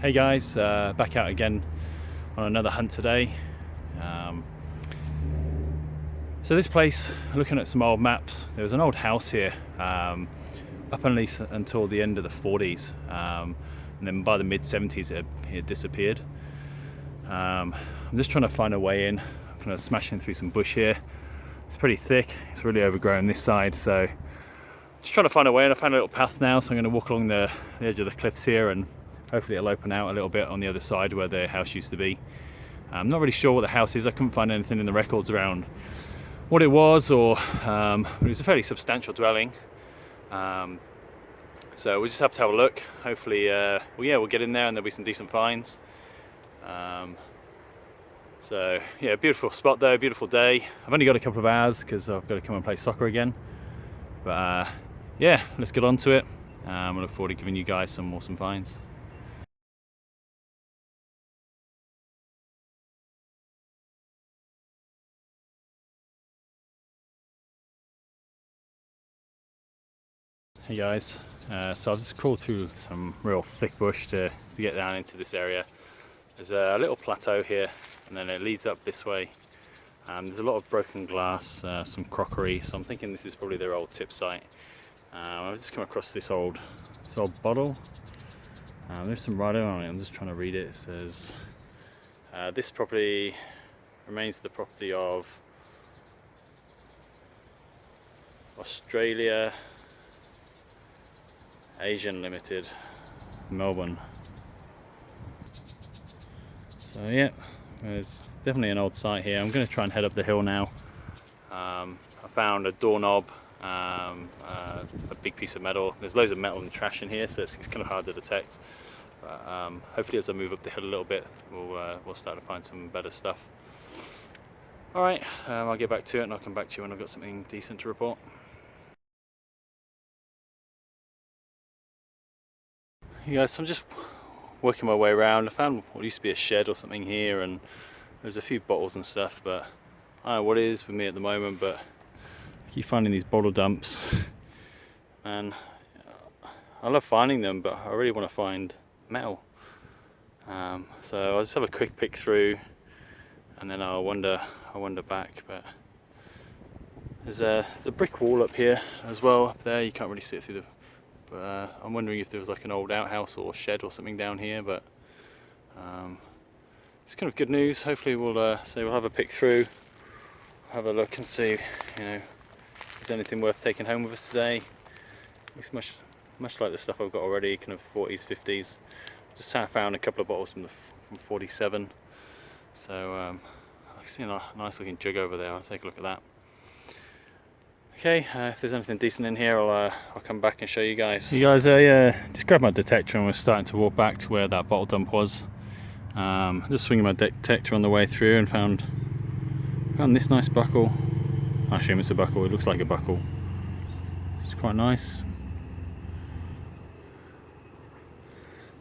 Hey guys, back out again on another hunt today. So this place, looking at some old maps, there was an old house here up at least until the end of the 40s, and then by the mid 70s it had disappeared. I'm just trying to find a way in. I'm kind of smashing through some bush here. It's pretty thick, it's really overgrown this side, so just trying to find a way in. I found a little path now, so I'm going to walk along the edge of the cliffs here, and hopefully it'll open out a little bit on the other side where the house used to be. I'm not really sure what the house is. I couldn't find anything in the records around what it was, or but it was a fairly substantial dwelling. So we'll just have to have a look. Hopefully, we'll get in there and there'll be some decent finds. So yeah, beautiful spot though, beautiful day. I've only got a couple of hours because I've got to come and play soccer again. But yeah, let's get on to it. I look forward to giving you guys some awesome finds. Hey guys, so I've just crawled through some real thick bush to get down into this area. There's a little plateau here and then it leads up this way. There's a lot of broken glass, some crockery, so I'm thinking this is probably their old tip site. I've just come across this old bottle. There's some writing on it, I'm just trying to read it. It says, this property remains the property of Australia Asian Limited, Melbourne. So yeah, there's definitely an old site here. I'm going to try and head up the hill now. I found a doorknob, a big piece of metal. There's loads of metal and trash in here, so it's kind of hard to detect. But hopefully as I move up the hill a little bit, we'll start to find some better stuff. Alright, I'll get back to it and I'll come back to you when I've got something decent to report. Hey guys, so I'm just working my way around. I found what used to be a shed or something here, and there's a few bottles and stuff, but I don't know what it is with me at the moment, but I keep finding these bottle dumps and I love finding them, but I really want to find metal. So I'll just have a quick pick through and then I'll wander back. But there's a brick wall up here as well. Up there you can't really see it through the, but I'm wondering if there was like an old outhouse or shed or something down here. But it's kind of good news. Hopefully we'll have a pick through, have a look and see, you know, if there's anything worth taking home with us today. It's much like the stuff I've got already, kind of 40s, 50s. Just found a couple of bottles from 47. So I see a nice looking jug over there. I'll take a look at that. Okay, if there's anything decent in here, I'll come back and show you guys. You guys, just grabbed my detector and we're starting to walk back to where that bottle dump was. Just swinging my detector on the way through and found this nice buckle. I assume it's a buckle. It looks like a buckle. It's quite nice.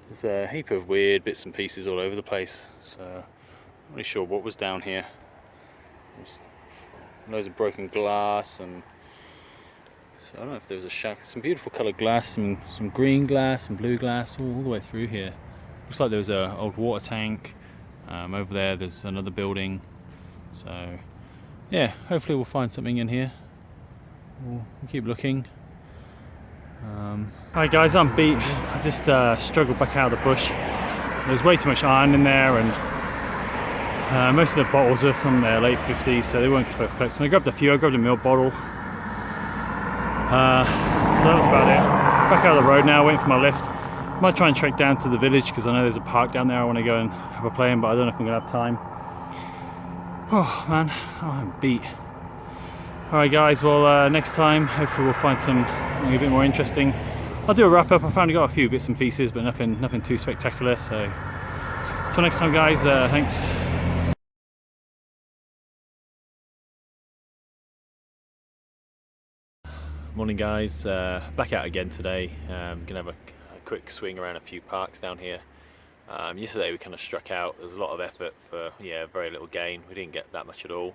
There's a heap of weird bits and pieces all over the place, so I'm not really sure what was down here. There's loads of broken glass, and so I don't know if there was a shack. Some beautiful coloured glass, some green glass, some blue glass, all the way through here. Looks like there was an old water tank. Over there there's another building. So yeah, hopefully we'll find something in here. We'll keep looking. Alright guys, I'm beat. I just struggled back out of the bush. There's way too much iron in there, and most of the bottles are from the late 50s, so they weren't collected. So I grabbed a few. I grabbed a milk bottle. So that was about it. Back out of the road now, waiting for my lift. I might try and trek down to the village because I know there's a park down there I want to go and have a play in, but I don't know if I'm going to have time. Oh man, I'm beat. Alright guys, well next time hopefully we'll find something a bit more interesting. I'll do a wrap up. I found I got a few bits and pieces, but nothing too spectacular. So until next time guys, thanks. Morning guys, back out again today. Gonna have a quick swing around a few parks down here. Yesterday we kind of struck out. There was a lot of effort for very little gain. We didn't get that much at all.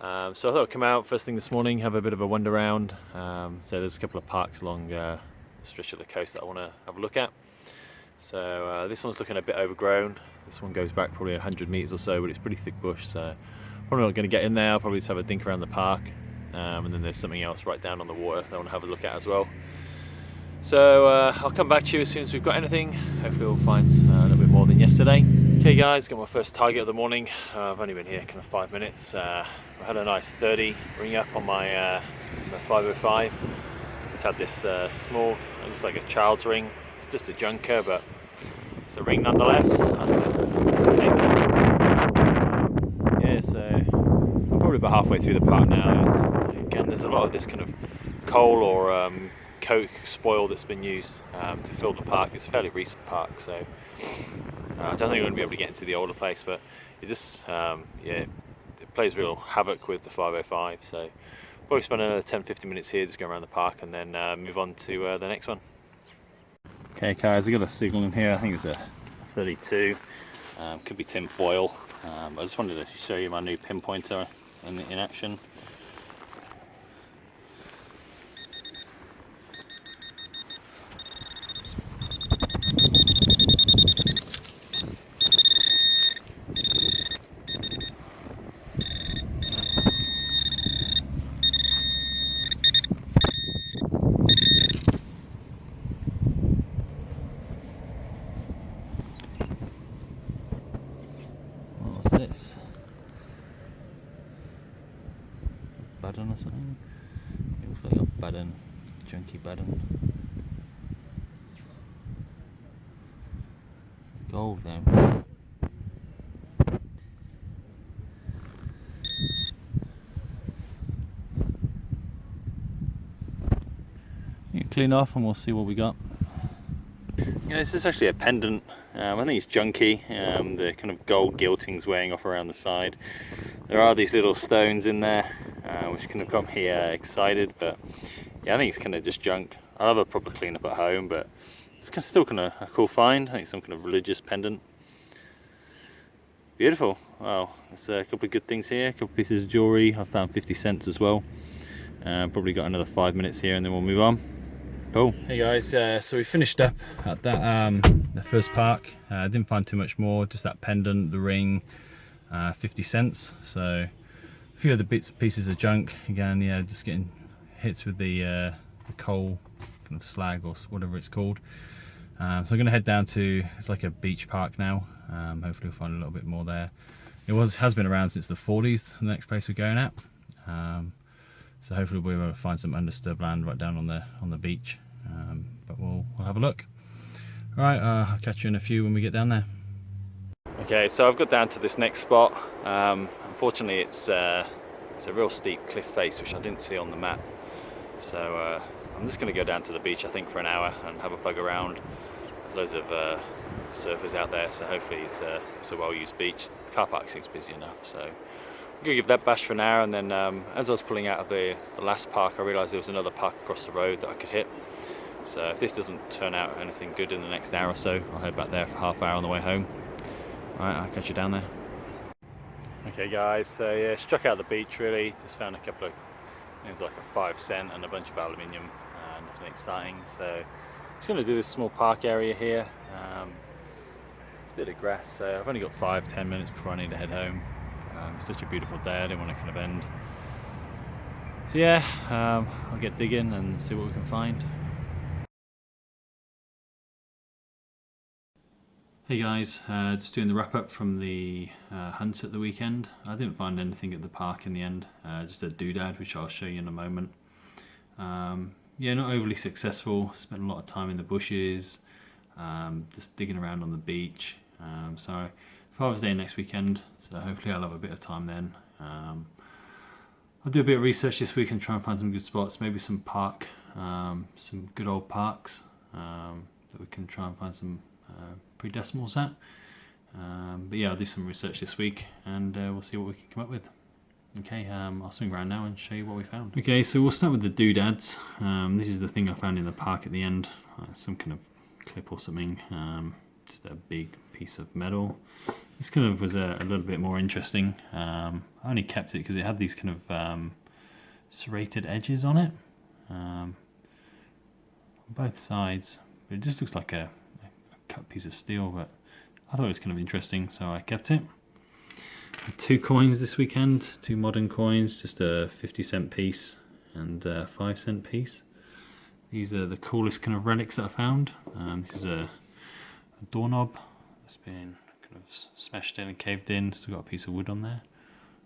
So I thought I'd come out first thing this morning, have a bit of a wander around. So there's a couple of parks along the stretch of the coast that I want to have a look at. So this one's looking a bit overgrown. This one goes back probably 100 meters or so, but it's pretty thick bush, so probably not going to get in there. I'll probably just have a dink around the park, and then there's something else right down on the water that I want to have a look at as well. So I'll come back to you as soon as we've got anything. Hopefully we'll find a little bit more than yesterday. Okay guys, got my first target of the morning. I've only been here kind of 5 minutes. I had a nice 30 ring up on my 505. Just had this small, looks like a child's ring. It's just a junker, but it's a ring nonetheless. Yeah, so I'm probably about halfway through the park now. Again, there's a lot of this kind of coal or coke spoil that's been used to fill the park. It's a fairly recent park, so I don't think we're going to be able to get into the older place, but it just yeah, it plays real havoc with the 505. So probably spend another 10-15 minutes here just going around the park, and then move on to the next one. Okay guys, I got a signal in here. I think it's a 32, could be tin foil. I just wanted to show you my new pinpointer in action. What's this? Button or something? It looks like a button, junky button. Gold though. You can clean off and we'll see what we got. Yeah, this is actually a pendant. I think it's junky. The kind of gold gilting's wearing off around the side. There are these little stones in there, which kind of got me excited, but yeah, I think it's kind of just junk. I'll have a proper clean up at home, but it's still kind of a cool find. I think some kind of religious pendant. Beautiful. Wow, there's a couple of good things here. A couple of pieces of jewellery. I found 50 cents as well. Probably got another 5 minutes here and then we'll move on. Cool. Hey guys, so we finished up at that the first park. Didn't find too much more, just that pendant, the ring, 50 cents. So a few other bits and pieces of junk. Again, yeah, just getting hits with the coal kind of slag or whatever it's called. So I'm gonna head down to, it's like a beach park now. Hopefully we'll find a little bit more there. It has been around since the 40s, the next place we're going at. So hopefully we'll be able to find some undisturbed land right down on the beach. But we'll have a look. All right, I'll catch you in a few when we get down there. Okay, so I've got down to this next spot. Unfortunately, it's a real steep cliff face, which I didn't see on the map. So I'm just going to go down to the beach, I think, for an hour and have a plug around. There's loads of surfers out there, so hopefully it's a well-used beach. The car park seems busy enough, so I'm going to give that bash for an hour. And then as I was pulling out of the last park, I realised there was another park across the road that I could hit. So if this doesn't turn out anything good in the next hour or so, I'll head back there for half hour on the way home. Alright, I'll catch you down there. Okay guys, so yeah, struck out the beach really. Just found a couple of, it was like a 5 cent and a bunch of aluminium, nothing exciting. So just going to do this small park area here. It's a bit of grass, so I've only got 5-10 minutes before I need to head home. It's such a beautiful day, I didn't want to kind of end. So yeah, I'll get digging and see what we can find. Hey guys, just doing the wrap up from the hunt at the weekend. I didn't find anything at the park in the end, just a doodad, which I'll show you in a moment. Yeah, not overly successful, spent a lot of time in the bushes, just digging around on the beach. So Father's Day next weekend, so hopefully I'll have a bit of time then. I'll do a bit of research this week and try and find some good spots, maybe some park, some good old parks that we can try and find some pre-decimals at. But yeah, I'll do some research this week and we'll see what we can come up with. Okay, I'll swing around now and show you what we found. Okay, so we'll start with the doodads. This is the thing I found in the park at the end, some kind of clip or something, just a big piece of metal. This kind of was a little bit more interesting. I only kept it because it had these kind of serrated edges on it, on both sides. But it just looks like a cut piece of steel, but I thought it was kind of interesting, so I kept it. 2 coins this weekend, 2 modern coins, just a 50-cent piece and a 5-cent piece. These are the coolest kind of relics that I found. This is a doorknob that's been kind of smashed in and caved in, still got a piece of wood on there.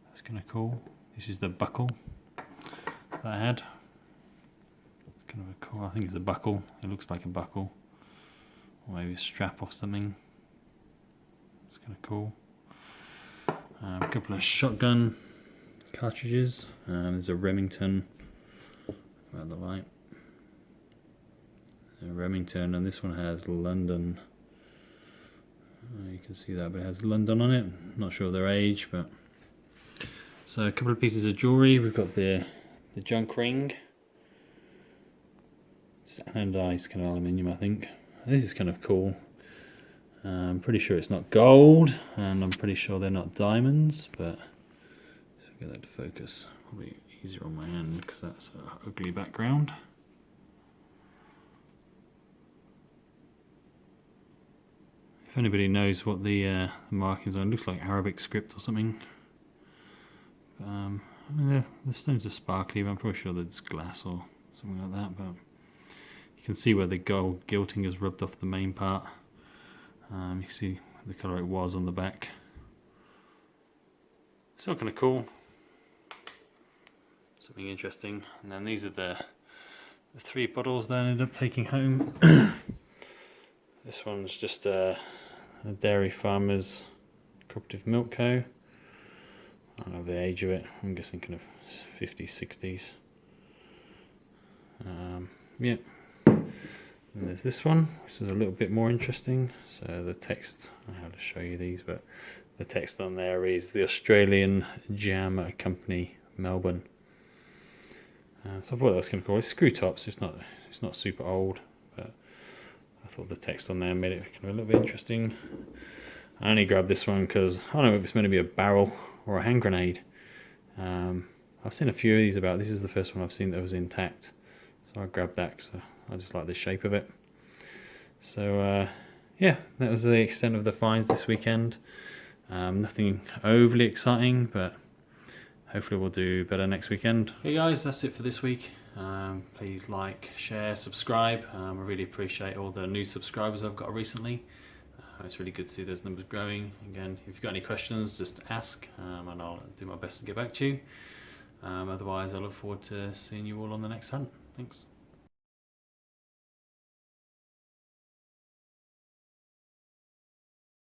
That's kind of cool. This is the buckle that I had. It's kind of a cool, I think it's a buckle, it looks like a buckle. Or maybe a strap off something. It's kind of cool. A couple of shotgun cartridges. There's a Remington, about the light. A Remington, and this one has London. You can see that, but it has London on it. Not sure of their age, but so a couple of pieces of jewellery. We've got the junk ring. It's anodized kind of aluminium, I think. This is kind of cool. I'm pretty sure it's not gold, and I'm pretty sure they're not diamonds, but let's get that to focus. Probably easier on my hand because that's an ugly background. If anybody knows what the markings are, it looks like Arabic script or something. I mean, the stones are sparkly, but I'm pretty sure that's glass or something like that. But you can see where the gold gilting has rubbed off the main part. You can see the colour it was on the back. Still kind of cool. Something interesting. And then these are the 3 bottles that I ended up taking home. This one's just a Dairy Farmers Cooperative Milk Co. I don't know the age of it. I'm guessing kind of 50s, 60s. Yeah. And there's this one, which is a little bit more interesting. So the text, I have to show you these, but the text on there is the Australian Jam Company, Melbourne. So I thought that was kind of cool. It's screw top, so it's not super old, but I thought the text on there made it kind of a little bit interesting. I only grabbed this one because I don't know if it's meant to be a barrel or a hand grenade. I've seen a few of these about. This is the first one I've seen that was intact, so I grabbed that because I just like the shape of it. So yeah, that was the extent of the finds this weekend. Nothing overly exciting, but hopefully we'll do better next weekend. Hey guys, that's it for this week. Please like, share, subscribe. I really appreciate all the new subscribers I've got recently. It's really good to see those numbers growing. Again, if you've got any questions, just ask, and I'll do my best to get back to you. Otherwise, I look forward to seeing you all on the next hunt. Thanks.